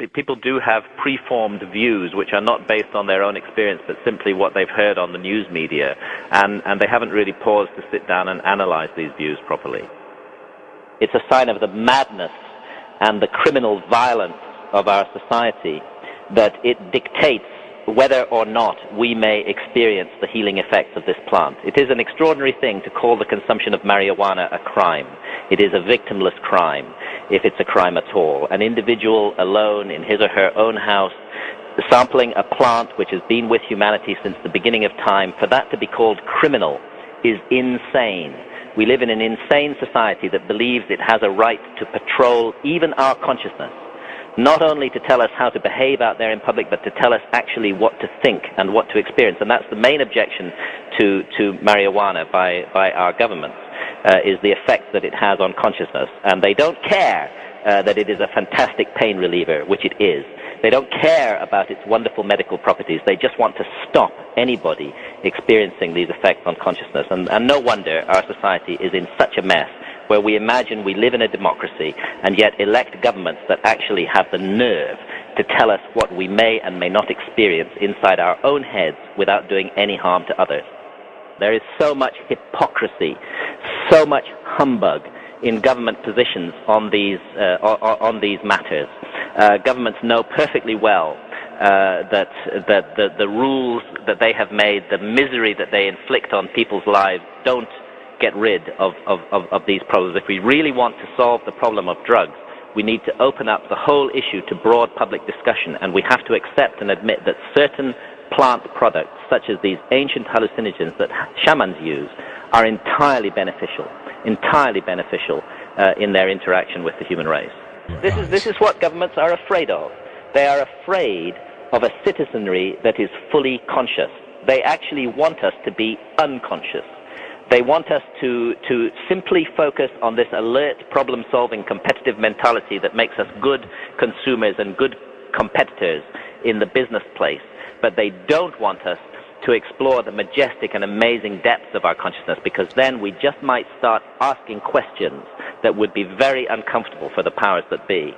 people do have preformed views which are not based on their own experience, but simply what they've heard on the news media, and they haven't really paused to sit down and analyze these views properly. It's a sign of the madness and the criminal violence of our society that it dictates whether or not we may experience the healing effects of this plant. It is an extraordinary thing to call the consumption of marijuana a crime. It is a victimless crime, if it's a crime at all. An individual alone in his or her own house, sampling a plant which has been with humanity since the beginning of time, for that to be called criminal is insane. We live in an insane society that believes it has a right to patrol even our consciousness, not only to tell us how to behave out there in public, but to tell us actually what to think and what to experience. And that's the main objection to marijuana by our governments, is the effect that it has on consciousness. And they don't care that it is a fantastic pain reliever, which it is. They don't care about its wonderful medical properties. They just want to stop anybody experiencing these effects on consciousness. And no wonder our society is in such a mess, where we imagine we live in a democracy and yet elect governments that actually have the nerve to tell us what we may and may not experience inside our own heads without doing any harm to others. There is so much hypocrisy, so much humbug in government positions on these matters. Governments know perfectly well that the rules that they have made, the misery that they inflict on people's lives, don't get rid of these problems. If we really want to solve the problem of drugs, we need to open up the whole issue to broad public discussion, and we have to accept and admit that certain plant products, such as these ancient hallucinogens that shamans use, are entirely beneficial in their interaction with the human race. This is what governments are afraid of. They are afraid of a citizenry that is fully conscious. They actually want us to be unconscious. They want us to simply focus on this alert, problem-solving, competitive mentality that makes us good consumers and good competitors in the business place. But they don't want us to explore the majestic and amazing depths of our consciousness, because then we just might start asking questions that would be very uncomfortable for the powers that be.